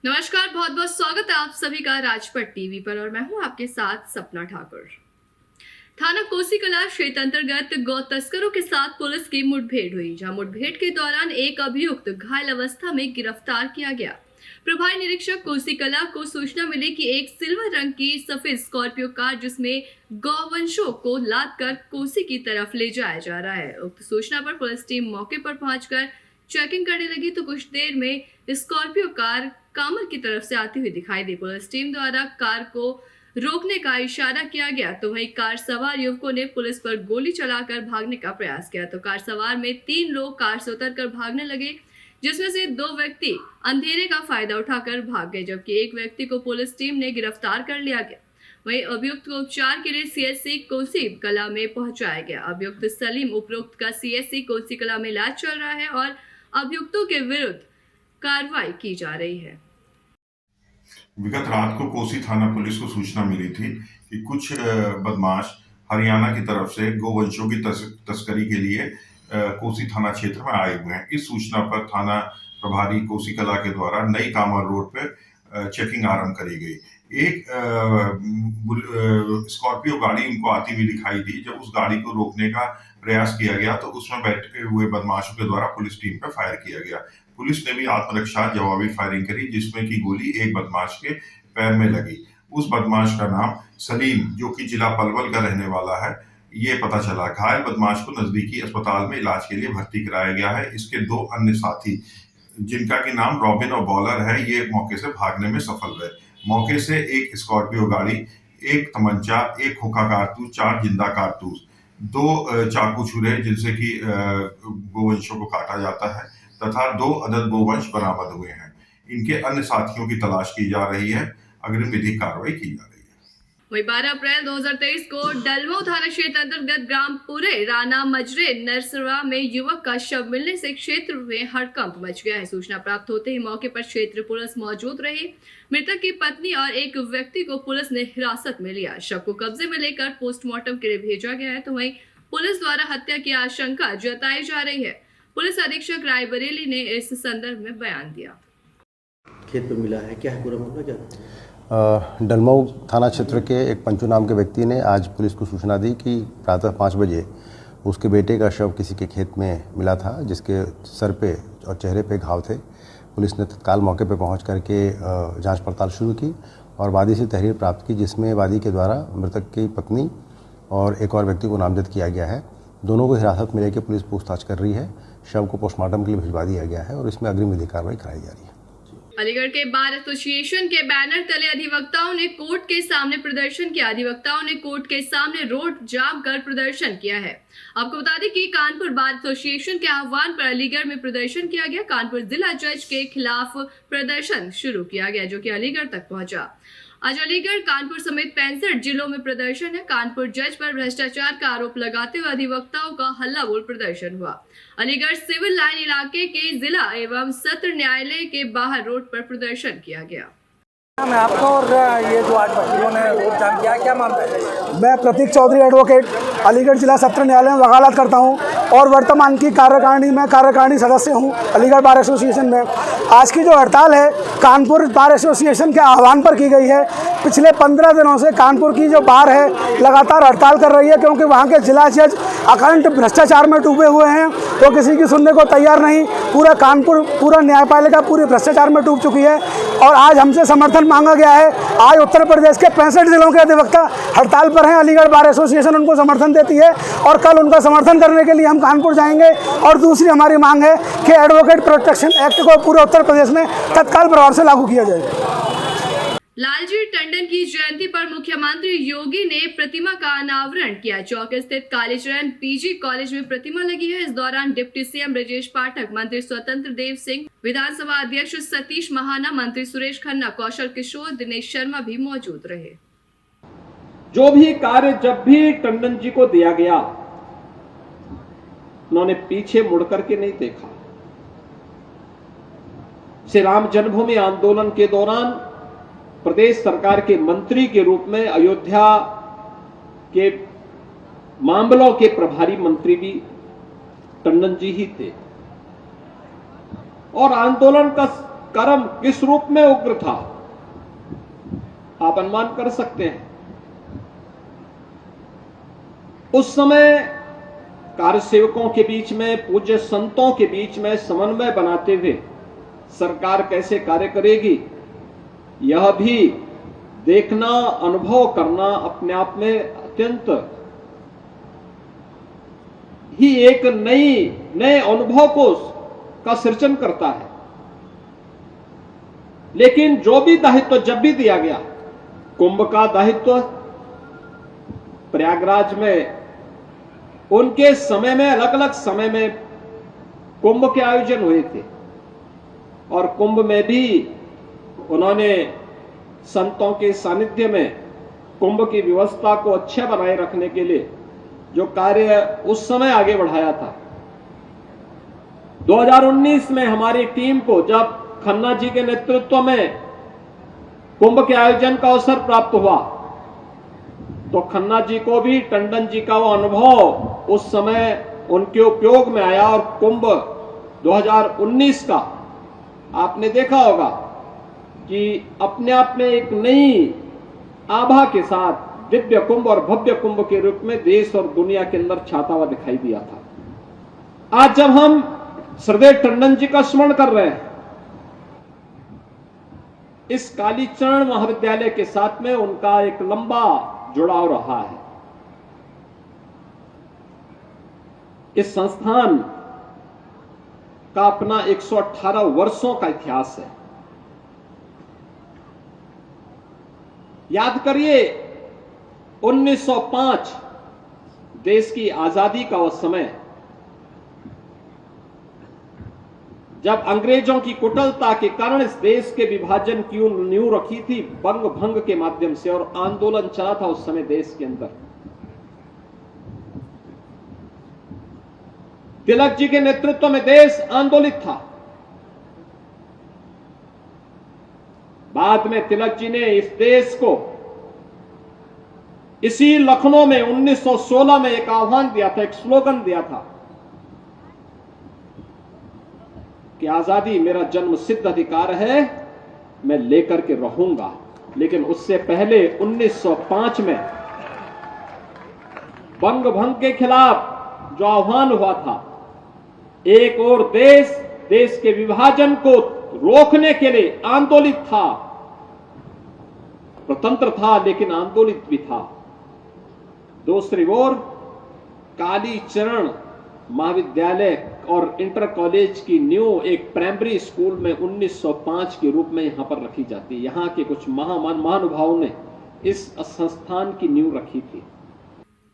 नमस्कार, बहुत बहुत स्वागत है आप सभी का राजपट टीवी पर और मैं हूं आपके साथ सपना ठाकुर। थाना कोसीकला क्षेत्र अंतर्गत गौ तस्करों के साथ पुलिस की मुठभेड़ हुई, जहां मुठभेड़ के दौरान एक अभियुक्त घायल अवस्था में गिरफ्तार किया गया। प्रभारी निरीक्षक कोसीकला को सूचना मिली कि एक सिल्वर रंग की सफेद स्कॉर्पियो कार जिसमें गौवंशों को लाद कर कोसी की तरफ ले जाया जा रहा है। उक्त सूचना पर पुलिस टीम मौके पर पहुंचकर चेकिंग करने लगी तो कुछ देर में स्कॉर्पियो कार कामल की तरफ से आती हुई दिखाई दी। पुलिस टीम द्वारा कार को रोकने का इशारा किया गया तो वहीं कार सवार युवकों ने पुलिस पर गोली चलाकर भागने का प्रयास किया तो कार सवार में 3 लोग कार से उतरकर भागने लगे, जिसमें से 2 व्यक्ति अंधेरे का फायदा उठाकर भाग गए, जबकि एक व्यक्ति को पुलिस टीम ने गिरफ्तार कर लिया गया। वहीं अभियुक्त को उपचार के लिए सीएससी कोसीकला में पहुंचाया गया। अभियुक्त सलीम उपरोक्त का सीएससी कोसीकला में इलाज चल रहा है और अभियुक्तों के विरुद्ध कार्रवाई की जा रही है। विगत रात को कोसी थाना पुलिस को सूचना मिली थी कि कुछ बदमाश हरियाणा की तरफ से गोवंशों की तस्करी के लिए कोसी थाना क्षेत्र में आए हुए हैं। इस सूचना पर थाना प्रभारी कोसीकला के द्वारा नई कामर रोड पर चेकिंग आरंभ करी गई। एक स्कॉर्पियो गाड़ी उनको आती हुई दिखाई दी। जब उस गाड़ी को रोकने का प्रयास किया गया तो उसमें बैठे हुए बदमाशों के द्वारा पुलिस टीम पर फायर किया गया। पुलिस ने भी आत्मरक्षा जवाबी फायरिंग करी, जिसमें की गोली एक बदमाश के पैर में लगी। उस बदमाश का नाम सलीम, जो कि जिला पलवल का रहने वाला है, ये पता चला। घायल बदमाश को नजदीकी अस्पताल में इलाज के लिए भर्ती कराया गया है। इसके 2 अन्य साथी, जिनका की नाम रॉबिन और बॉलर है, ये मौके से भागने में सफल रहे। मौके से एक स्कॉर्पियो गाड़ी, एक तमंचा, एक खोखा कारतूस, 4 जिंदा कारतूस, 2 चाकू छुरे जिनसे कि गोवंशों को काटा जाता है तथा 2 अदद गोवंश बरामद हुए हैं। इनके अन्य साथियों की तलाश की जा रही है। अग्रिम विधिक कार्रवाई की जा रही है। वहीं 12 अप्रैल 2023 को डलमऊ थाना क्षेत्र अंतर्गत ग्राम पुरे राना मजरे नरसरा में युवक का शव मिलने से क्षेत्र में हड़कंप मच गया है। सूचना प्राप्त होते ही मौके पर क्षेत्र पुलिस मौजूद रही। मृतक की पत्नी और एक व्यक्ति को पुलिस ने हिरासत में लिया। शव को कब्जे में लेकर पोस्टमार्टम के लिए भेजा गया है तो वहीं पुलिस द्वारा हत्या की आशंका जताई जा रही है। पुलिस अधीक्षक रायबरेली ने इस संदर्भ में बयान दिया। खेत पर मिला है, क्या है पूरा मामला क्या? डलमऊ थाना क्षेत्र के एक पंचू नाम के व्यक्ति ने आज पुलिस को सूचना दी कि प्रातः 5 बजे उसके बेटे का शव किसी के खेत में मिला था, जिसके सर पे और चेहरे पे घाव थे। पुलिस ने तत्काल मौके पे पहुंच करके जांच पड़ताल शुरू की और वादी से तहरीर प्राप्त की, जिसमें वादी के द्वारा मृतक की पत्नी और एक और व्यक्ति को नामजद किया गया है। दोनों को हिरासत में लेकर पुलिस पूछताछ कर रही है। शव को पोस्टमार्टम के लिए भिजवा दिया गया है और इसमें अग्रिम विधिक कार्रवाई कराई जा रही है। अलीगढ़ के बार एसोसिएशन के बैनर तले अधिवक्ताओं ने कोर्ट के सामने प्रदर्शन किया। अधिवक्ताओं ने कोर्ट के सामने रोड जाम कर प्रदर्शन किया है। आपको बता दें कि कानपुर बार एसोसिएशन के आह्वान पर अलीगढ़ में प्रदर्शन किया गया। कानपुर जिला जज के खिलाफ प्रदर्शन शुरू किया गया, जो कि अलीगढ़ तक पहुंचा। आज अलीगढ़, कानपुर समेत 65 जिलों में प्रदर्शन है। कानपुर जज पर भ्रष्टाचार का आरोप लगाते हुए अधिवक्ताओं का हल्ला बोल प्रदर्शन हुआ। अलीगढ़ सिविल लाइन इलाके के जिला एवं सत्र न्यायालय के बाहर रोड पर प्रदर्शन किया गया। मैं आपको और ये जो आज वकीलों ने रोड जाम किया, क्या मामला है? मैं प्रतीक चौधरी एडवोकेट अलीगढ़ जिला सत्र न्यायालय में वकालत करता हूं और वर्तमान की कार्यकारिणी सदस्य हूं अलीगढ़ बार एसोसिएशन में। आज की जो हड़ताल है कानपुर बार एसोसिएशन के आह्वान पर की गई है। पिछले 15 दिनों से कानपुर की जो बार है लगातार हड़ताल कर रही है, क्योंकि वहाँ के जिला जज अखंड भ्रष्टाचार में डूबे हुए हैं। तो किसी की सुनने को तैयार नहीं। पूरा कानपुर, पूरा न्यायपालिका पूरी भ्रष्टाचार में डूब चुकी है और आज हमसे समर्थन मांगा गया है। आज उत्तर प्रदेश के 65 जिलों के अधिवक्ता हड़ताल पर हैं। अलीगढ़ बार एसोसिएशन उनको समर्थन देती है और कल उनका समर्थन करने के लिए हम कानपुर जाएंगे। और दूसरी हमारी मांग है कि एडवोकेट प्रोटेक्शन एक्ट को पूरे उत्तर प्रदेश में तत्काल प्रभाव से लागू किया जाए। लालजी टंडन की जयंती पर मुख्यमंत्री योगी ने प्रतिमा का अनावरण किया। चौक स्थित कालीचरण पीजी कॉलेज में प्रतिमा लगी है। इस दौरान डिप्टी सीएम ब्रजेश पाठक, मंत्री स्वतंत्र देव सिंह, विधानसभा अध्यक्ष सतीश महाना, मंत्री सुरेश खन्ना, कौशल किशोर, दिनेश शर्मा भी मौजूद रहे। जो भी कार्य जब भी टंडन जी को दिया गया, उन्होंने पीछे मुड़ करके नहीं देखा। श्री राम जन्मभूमि आंदोलन के दौरान प्रदेश सरकार के मंत्री के रूप में अयोध्या के मामलों के प्रभारी मंत्री भी टंडन जी ही थे और आंदोलन का कर्म किस रूप में उग्र था, आप अनुमान कर सकते हैं। उस समय कार्य सेवकों के बीच में, पूज्य संतों के बीच में समन्वय बनाते हुए सरकार कैसे कार्य करेगी, यह भी देखना, अनुभव करना अपने आप में अत्यंत ही एक नए अनुभव का सृजन करता है। लेकिन जो भी दायित्व जब भी दिया गया, कुंभ का दायित्व प्रयागराज में उनके समय में, अलग अलग समय में कुंभ के आयोजन हुए थे और कुंभ में भी उन्होंने संतों के सानिध्य में कुंभ की व्यवस्था को अच्छा बनाए रखने के लिए जो कार्य उस समय आगे बढ़ाया था। 2019 में हमारी टीम को जब खन्ना जी के नेतृत्व में कुंभ के आयोजन का अवसर प्राप्त हुआ तो खन्ना जी को भी टंडन जी का वो अनुभव उस समय उनके उपयोग में आया और कुंभ 2019 का आपने देखा होगा कि अपने आप में एक नई आभा के साथ दिव्य कुंभ और भव्य कुंभ के रूप में देश और दुनिया के अंदर छाता हुआ दिखाई दिया था। आज जब हम श्रद्धेय टंडन जी का स्मरण कर रहे हैं, इस कालीचरण महाविद्यालय के साथ में उनका एक लंबा जुड़ाव रहा है। इस संस्थान का अपना 118 वर्षों का इतिहास है। याद करिए 1905 देश की आजादी का वह समय, जब अंग्रेजों की कुटिलता के कारण इस देश के विभाजन की नींव रखी थी बंग भंग के माध्यम से, और आंदोलन चला था उस समय देश के अंदर। तिलक जी के नेतृत्व में देश आंदोलित था। बाद में तिलक जी ने इस देश को इसी लखनऊ में 1916 में एक आह्वान दिया था, एक स्लोगन दिया था कि आजादी मेरा जन्म सिद्ध अधिकार है, मैं लेकर के रहूंगा। लेकिन उससे पहले 1905 में बंग भंग के खिलाफ जो आह्वान हुआ था, एक और देश के विभाजन को रोकने के लिए आंदोलित था, स्वतंत्र था लेकिन आंदोलित भी था। दूसरी ओर कालीचरण महाविद्यालय और इंटर कॉलेज की नींव एक प्राइमरी स्कूल में 1905 के रूप में यहां पर रखी जाती है। यहां के कुछ महानुभावों ने इस संस्थान की नींव रखी थी।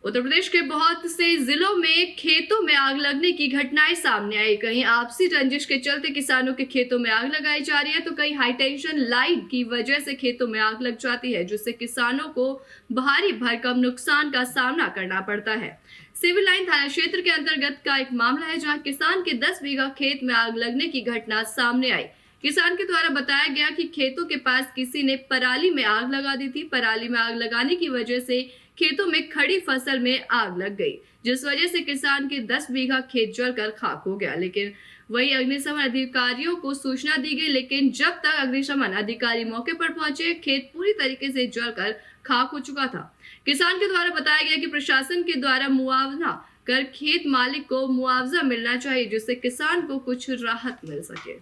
उत्तर प्रदेश के बहुत से जिलों में खेतों में आग लगने की घटनाएं सामने आई। कहीं आपसी रंजिश के चलते किसानों के खेतों में आग लगाई जा रही है, तो कहीं हाई टेंशन लाइन की वजह से खेतों में आग लग जाती है, जिससे किसानों को भारी भरकम नुकसान का सामना करना पड़ता है। सिविल लाइन थाना क्षेत्र के अंतर्गत का एक मामला है, जहां किसान के 10 बीघा खेत में आग लगने की घटना सामने आई। किसान के द्वारा बताया गया कि खेतों के पास किसी ने पराली में आग लगा दी थी। पराली में आग लगाने की वजह से खेतों में खड़ी फसल में आग लग गई, जिस वजह से किसान के 10 बीघा खेत जलकर खाक हो गया। लेकिन वही अग्निशमन अधिकारियों को सूचना दी गई, लेकिन जब तक अग्निशमन अधिकारी मौके पर पहुंचे, खेत पूरी तरीके से जलकर खाक हो चुका था। किसान के द्वारा बताया गया कि प्रशासन के द्वारा मुआवजा कर खेत मालिक को मुआवजा मिलना चाहिए, जिससे किसान को कुछ राहत मिल सके।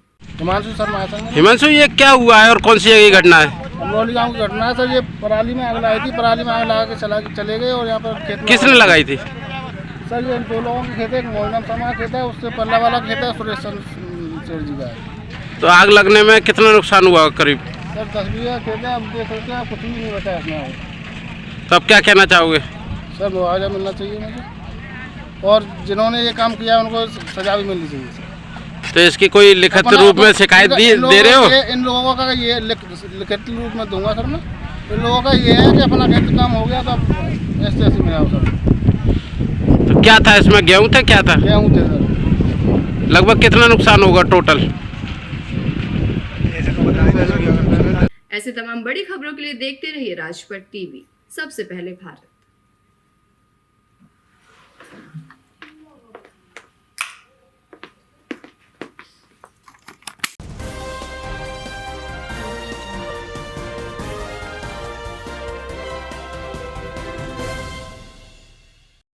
हिमांशु, ये क्या हुआ है और कौन सी जगह घटना है? अमरौली गांव की घटना है सर। ये पराली में आग लगाई थी, पराली में आग लगा के चले गए और यहाँ पर खेत में किसने लगाई थी? सर ये 2 लोगों के खेत है, एक मोहनम शर्मा का खेत है, उससे पल्ला वाला खेत है सुरेश चंद्र जी का है। तो आग लगने में कितना नुकसान हुआ करीब? सर 10 बीघा खेत है, अब देख सकते हैं कुछ भी नहीं बचा है इसमें। तो अब क्या कहना चाहोगे? सर मुआवजा मिलना चाहिए मुझे, और जिन्होंने ये काम किया उनको सजा भी मिलनी चाहिए सर। तो इसकी कोई लिखित रूप में शिकायत दे रहे हो? इन लोगों का ये लिखित रूप में दूंगा सर मैं। इन लोगों का ये है कि अपना खेत काम हो गया तो ऐसे मिला सर। तो क्या था इसमें, गेहूं था, क्या था? गेहूं थे सर। लगभग कितना नुकसान होगा टोटल? ऐसे तमाम बड़ी खबरों के लिए देखते रहिए राजपट टीवी, सबसे पहले भारत।